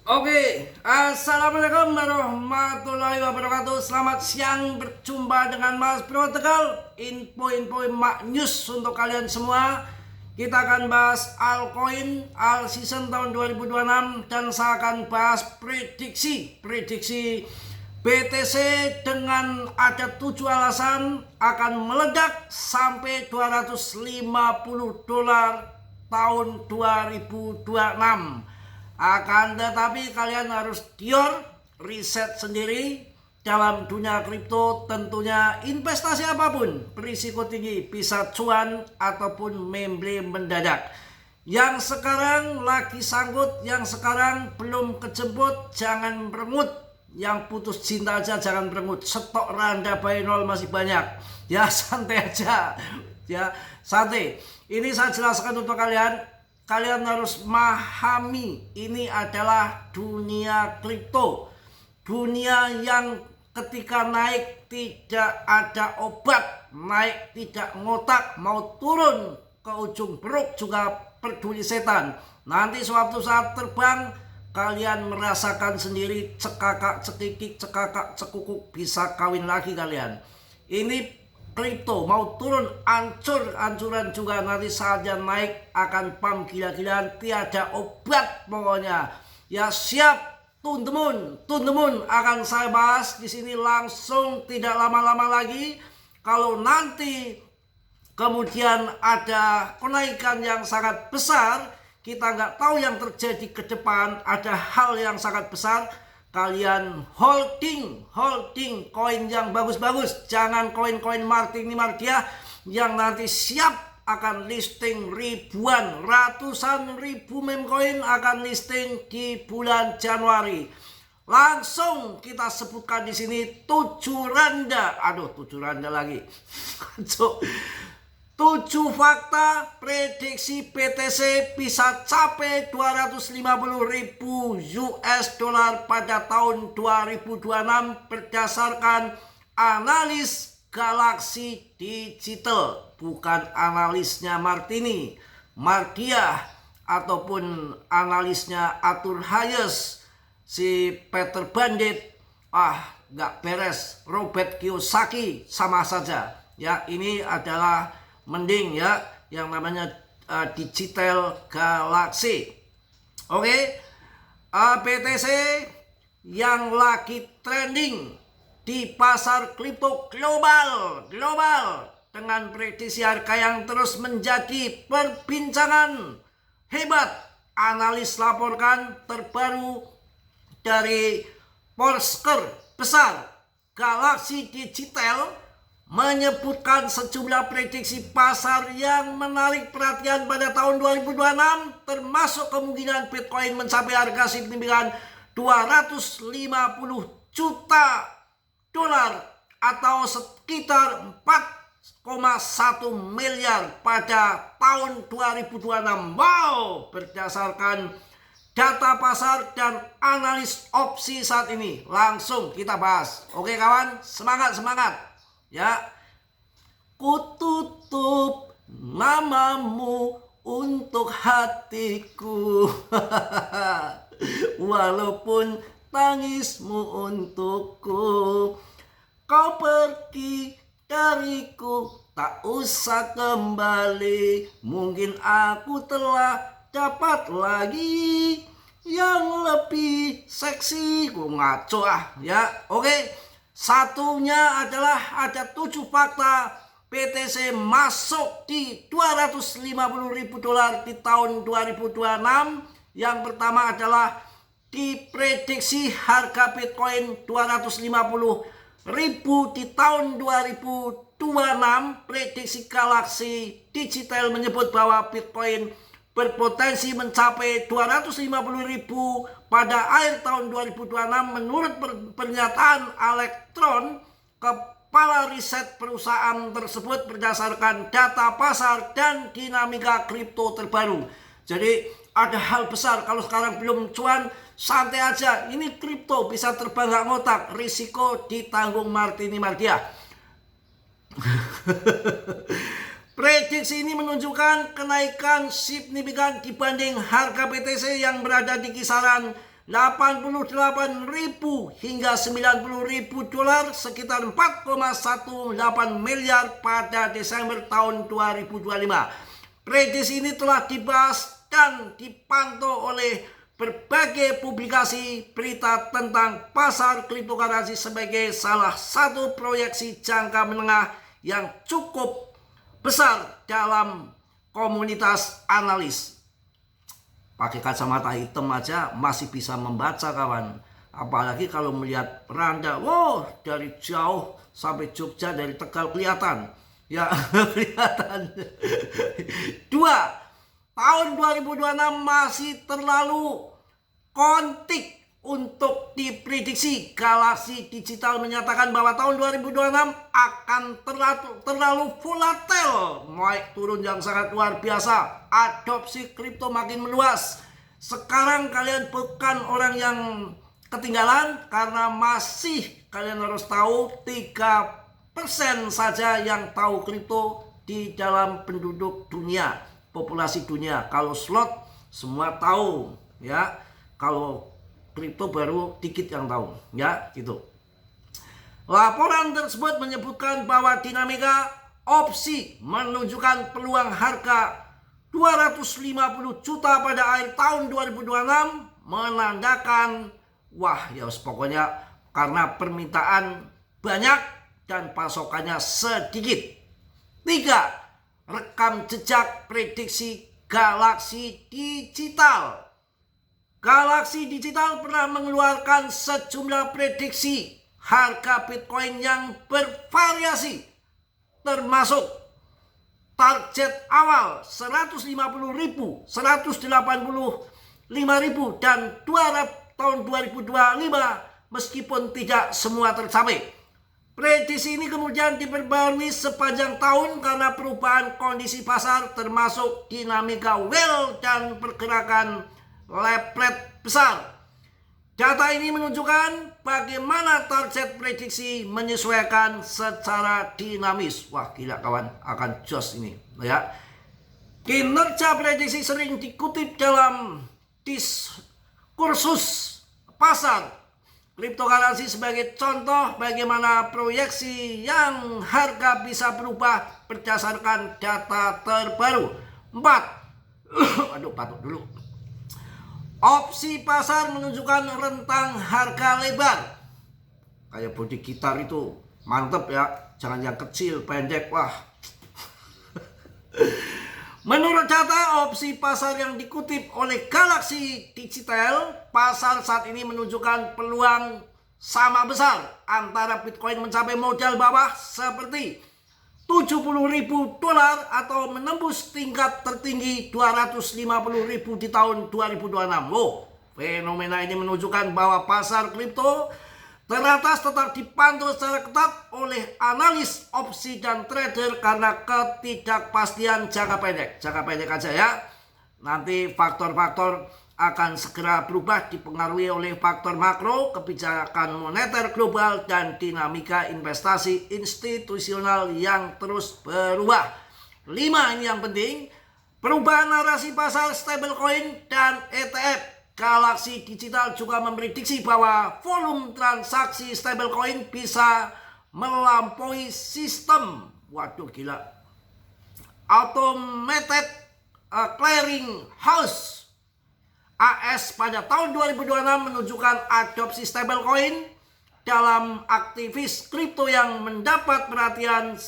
Oke, assalamualaikum warahmatullahi wabarakatuh. Selamat siang, berjumpa dengan Mas Bro Tegal. Info-info mak news untuk kalian semua. Kita akan bahas altcoin all season tahun 2026 dan saya akan bahas prediksi BTC dengan ada 7 alasan akan meledak sampai $250 tahun 2026. Akan tetapi kalian harus riset sendiri. Dalam dunia kripto tentunya investasi apapun berisiko tinggi, bisa cuan ataupun memble mendadak. Yang sekarang lagi sangkut, yang sekarang belum kejemput, jangan berengut. Yang putus cinta aja jangan berengut. Stok randa by nol masih banyak. Ya santai aja. Ya santai. Ini saya jelaskan untuk kalian. Kalian harus memahami ini adalah dunia kripto. Dunia yang ketika naik tidak ada obat, naik tidak ngotak, mau turun ke ujung beruk juga peduli setan. Nanti suatu saat terbang, kalian merasakan sendiri cekakak cekikik, cekakak cekukuk, bisa kawin lagi kalian. Ini kripto mau turun ancuran juga, nanti saatnya naik akan pam gila-gilaan, tiada obat pokoknya. Ya siap, tune the moon akan saya bahas di sini langsung, tidak lama-lama lagi. Kalau nanti kemudian ada kenaikan yang sangat besar, kita nggak tahu yang terjadi ke depan, ada hal yang sangat besar. Kalian holding koin yang bagus-bagus, jangan koin-koin Martini Mardia yang nanti siap akan listing ribuan, ratusan ribu meme koin akan listing di bulan Januari. Langsung kita sebutkan di sini 7 randa lagi. 7 fakta prediksi BTC bisa capai 250.000 US dollar pada tahun 2026 berdasarkan analis Galaxy Digital, bukan analisnya Martini Mardia ataupun analisnya Arthur Hayes, si Peter Bandit. Nggak beres. Robert Kiyosaki sama saja. Ya, ini adalah mending ya yang namanya Digital Galaxy. Oke. BTC yang lagi trending di pasar kripto global dengan prediksi harga yang terus menjadi perbincangan hebat. Analis laporkan terbaru dari Forsker besar Galaxy Digital menyebutkan sejumlah prediksi pasar yang menarik perhatian pada tahun 2026, termasuk kemungkinan Bitcoin mencapai harga signifikan $250 juta atau sekitar 4,1 miliar pada tahun 2026. Wow, berdasarkan data pasar dan analis opsi saat ini. Langsung kita bahas. Oke kawan, semangat. Ya, kututup namamu untuk hatiku. Walaupun tangismu untukku, kau pergi dariku, tak usah kembali. Mungkin aku telah dapat lagi yang lebih seksi. Ngaco ya. Oke. Satunya adalah ada 7 fakta BTC masuk di $250.000 di tahun 2026. Yang pertama adalah diprediksi harga Bitcoin 250.000 di tahun 2026. Prediksi Galaxy Digital menyebut bahwa Bitcoin berpotensi mencapai 250.000 pada akhir tahun 2026 menurut pernyataan Elektron, kepala riset perusahaan tersebut berdasarkan data pasar dan dinamika kripto terbaru. Jadi ada hal besar, kalau sekarang belum cuan, santai aja. Ini kripto bisa terbang gak ngotak, risiko ditanggung Martini Mardia. Prediksi ini menunjukkan kenaikan signifikan dibanding harga BTC yang berada di kisaran $88.000 hingga $90.000, sekitar 4,18 miliar pada Desember tahun 2025. Prediksi ini telah dibahas dan dipantau oleh berbagai publikasi berita tentang pasar kriptokurrensi sebagai salah satu proyeksi jangka menengah yang cukup besar dalam komunitas analis. Pakai kacamata hitam aja masih bisa membaca, kawan. Apalagi kalau melihat randa, dari jauh sampai Jogja, dari Tegal kelihatan. Ya, kelihatan. 2. Tahun 2026 masih terlalu kontik untuk diprediksi. Galaxy Digital menyatakan bahwa tahun 2026 akan terlalu volatil, naik turun yang sangat luar biasa. Adopsi kripto makin meluas. Sekarang kalian bukan orang yang ketinggalan, karena masih kalian harus tahu 3% saja yang tahu kripto di dalam penduduk dunia, populasi dunia. Kalau slot semua tahu, ya. Kalau kripto baru dikit yang tahu, ya, gitu. Laporan tersebut menyebutkan bahwa dinamika opsi menunjukkan peluang harga 250 juta pada akhir tahun 2026, menandakan pokoknya karena permintaan banyak dan pasokannya sedikit. 3. Rekam jejak prediksi Galaxy Digital. Galaxy Digital pernah mengeluarkan sejumlah prediksi harga Bitcoin yang bervariasi, termasuk target awal 150.000, 185.000, dan 200 tahun 2025, meskipun tidak semua tercapai. Prediksi ini kemudian diperbarui sepanjang tahun karena perubahan kondisi pasar, termasuk dinamika whale dan pergerakan leplet besar. Data ini menunjukkan bagaimana target prediksi menyesuaikan secara dinamis. Wah, gila kawan, akan jos ini, ya. Kinerja prediksi sering dikutip dalam diskursus pasar kriptokurrensi sebagai contoh bagaimana proyeksi yang harga bisa berubah berdasarkan data terbaru. 4. Batuk dulu. Opsi pasar menunjukkan rentang harga lebar. Kayak bodi gitar itu mantep ya, jangan yang kecil, pendek. Menurut data opsi pasar yang dikutip oleh Galaxy Digital, pasar saat ini menunjukkan peluang sama besar antara Bitcoin mencapai modal bawah seperti $70.000 atau menembus tingkat tertinggi 250.000 di tahun 2026. Fenomena ini menunjukkan bahwa pasar kripto teratas tetap dipantau secara ketat oleh analis opsi dan trader karena ketidakpastian jangka pendek. Jangka pendek aja ya. Nanti faktor-faktor akan segera berubah, dipengaruhi oleh faktor makro, kebijakan moneter global, dan dinamika investasi institusional yang terus berubah. 5, ini yang penting, perubahan narasi pasar stablecoin dan ETF. Galaxy Digital juga memprediksi bahwa volume transaksi stablecoin bisa melampaui sistem Automated Clearing House AS pada tahun 2026 menunjukkan adopsi stablecoin dalam aktivis kripto yang mendapat perhatian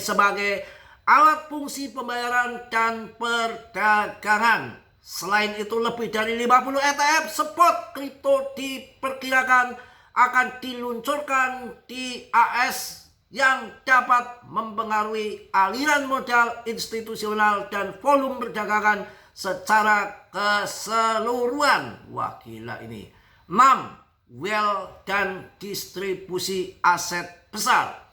sebagai alat fungsi pembayaran dan perdagangan. Selain itu, lebih dari 50 ETF spot kripto diperkirakan akan diluncurkan di AS yang dapat mempengaruhi aliran modal institusional dan volume perdagangan secara keseluruhan. Wah, gila ini. 6. Well dan distribusi aset besar.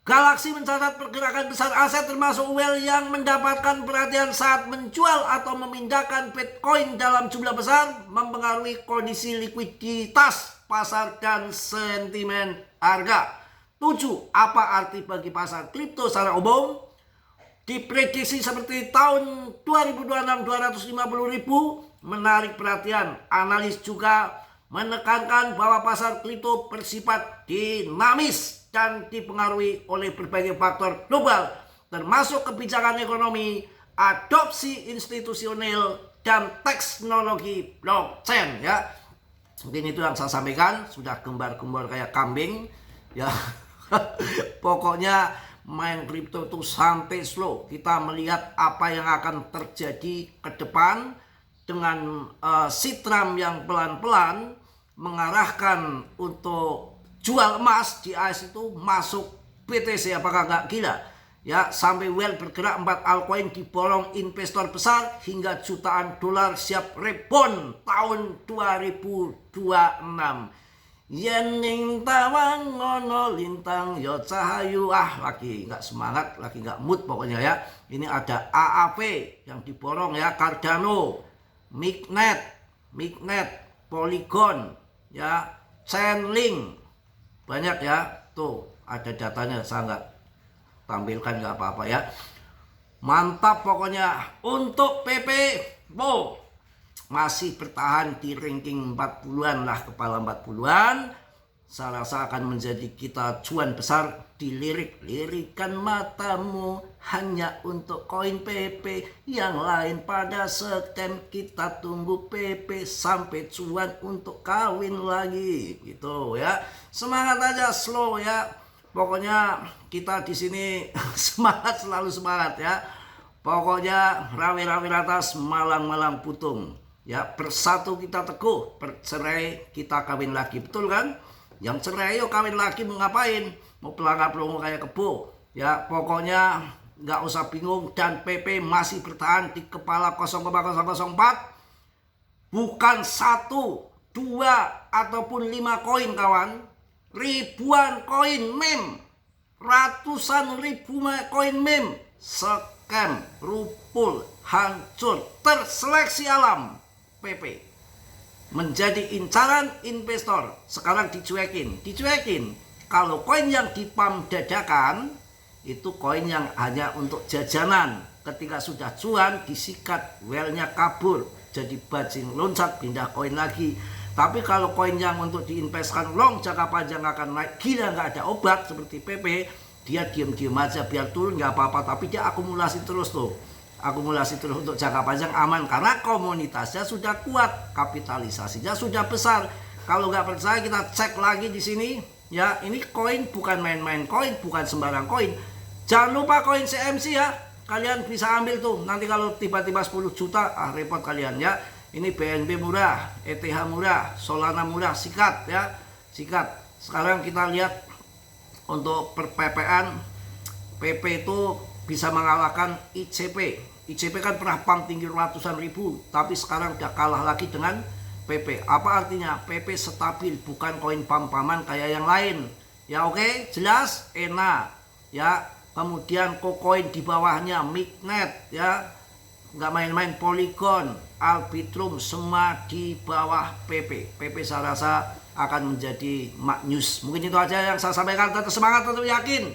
Galaxy mencatat pergerakan besar aset termasuk well yang mendapatkan perhatian saat menjual atau memindahkan Bitcoin dalam jumlah besar, mempengaruhi kondisi likuiditas pasar dan sentimen harga. 7. Apa arti bagi pasar kripto secara umum? Diprediksi seperti tahun 2026 250.000, menarik perhatian. Analis juga menekankan bahwa pasar kripto bersifat dinamis dan dipengaruhi oleh berbagai faktor global, termasuk kebijakan ekonomi, adopsi institusional, dan teknologi blockchain ya. Mungkin itu yang saya sampaikan, sudah gembar-gembar kayak kambing ya. Pokoknya main kripto itu santai slow. Kita melihat apa yang akan terjadi ke depan dengan sitram yang pelan-pelan mengarahkan untuk jual emas di AS itu masuk BTC. Apakah nggak gila? Ya, sampai well bergerak 4 altcoin diborong investor besar hingga jutaan dolar siap rebound tahun 2026. Yening tawang ngono lintang yo cahayu. Lagi nggak semangat, lagi nggak mood pokoknya ya. Ini ada AAV yang diborong ya, Cardano, Mignet, Polygon ya, Chainlink, banyak ya. Tuh ada datanya, saya nggak tampilkan nggak apa-apa ya. Mantap pokoknya. Untuk PP masih bertahan di ranking 40-an lah, kepala 40-an. Saya rasa akan menjadi kita cuan besar. Dilirik-lirikan matamu hanya untuk koin PP, yang lain pada scam. Kita tunggu PP sampai cuan untuk kawin lagi gitu ya. Semangat aja, slow ya. Pokoknya kita di sini semangat, selalu semangat ya. Pokoknya rawi-rawi atas, malang-malang putung. Ya, bersatu kita teguh, bercerai kita kawin lagi, betul kan? Yang cerai yuk kawin lagi, mau ngapain? Mau pelanggar-pelongo kayak kebo. Ya, pokoknya nggak usah bingung. Dan PP masih bertahan di kepala 0,004. Bukan 1, 2, ataupun 5 koin kawan. Ribuan koin meme, ratusan ribu koin meme, scam, rupul, hancur, terseleksi alam. PP menjadi incaran investor, sekarang dicuekin. Kalau koin yang dipam dadakan itu koin yang hanya untuk jajanan. Ketika sudah cuan disikat, well-nya kabur, jadi bajing loncat, pindah koin lagi. Tapi kalau koin yang untuk diinvestkan long jangka panjang akan naik gila, nggak ada obat seperti PP, dia diem-diem aja, biar turun nggak apa-apa, tapi dia akumulasi terus tuh. Akumulasi terus untuk jangka panjang aman karena komunitasnya sudah kuat, kapitalisasinya sudah besar. Kalau nggak percaya kita cek lagi di sini ya. Ini koin bukan main-main koin, bukan sembarang koin. Jangan lupa koin CMC ya, kalian bisa ambil tuh. Nanti kalau tiba-tiba 10 juta repot kalian ya. Ini BNB murah, ETH murah, Solana murah, sikat ya, sikat. Sekarang kita lihat untuk perPP-an, PP itu bisa mengalahkan ICP. ICP kan pernah pump tinggi ratusan ribu, tapi sekarang udah kalah lagi dengan PP. Apa artinya? PP stabil, bukan koin pam-paman kayak yang lain. Ya oke, jelas? ENA ya. Kemudian KuCoin di bawahnya, Mignet ya. Nggak main-main, Polygon, Arbitrum, semua di bawah PP. PP saya rasa akan menjadi maknyus. Mungkin itu aja yang saya sampaikan. Tetap semangat, tetap yakin.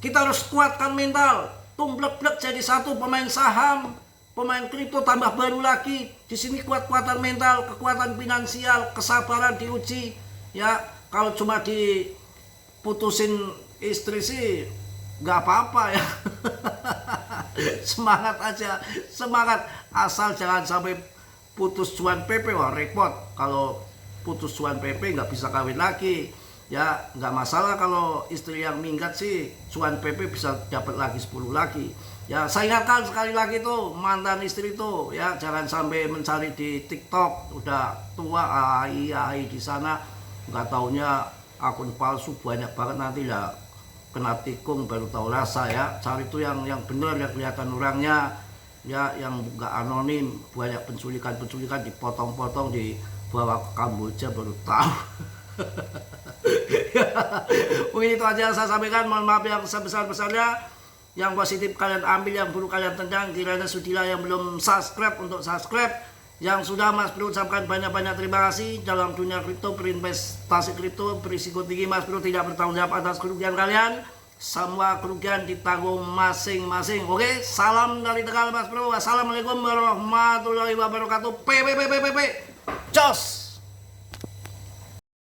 Kita harus kuatkan mental. Tumblek-blek jadi satu, pemain saham, pemain kripto tambah baru lagi. Di sini kuat-kuatan mental, kekuatan finansial, kesabaran diuji. Ya, kalau cuma diputusin istri sih nggak apa-apa ya. Semangat aja, semangat. Asal jangan sampai putus cuan PP, wah repot. Kalau putus cuan PP nggak bisa kawin lagi. Ya nggak masalah kalau istri yang minggat sih, cuan PP bisa dapat lagi 10 lagi. Ya saya ingatkan sekali lagi tuh mantan istri tuh ya, jangan sampai mencari di TikTok, udah tua AI di sana, nggak taunya akun palsu banyak banget, nanti lah kena tikung baru tahu rasa ya. Cari tuh yang bener, yang kelihatan orangnya ya, yang nggak anonim. Banyak penculikan dipotong-potong dibawa ke Kamboja baru tahu. Mungkin itu aja yang saya sampaikan. Mohon maaf yang sebesar-besarnya. Yang positif kalian ambil, yang buruk kalian tendang. Kiranya sudilah yang belum subscribe untuk subscribe. Yang sudah, Mas Bro ucapkan banyak-banyak terima kasih. Dalam dunia kripto, berinvestasi kripto berisiko tinggi, Mas Bro tidak bertanggung jawab atas kerugian kalian. semua kerugian ditanggung masing-masing. Oke, salam dari Tegal Mas Bro. Wassalamualaikum warahmatullahi wabarakatuh. Jos.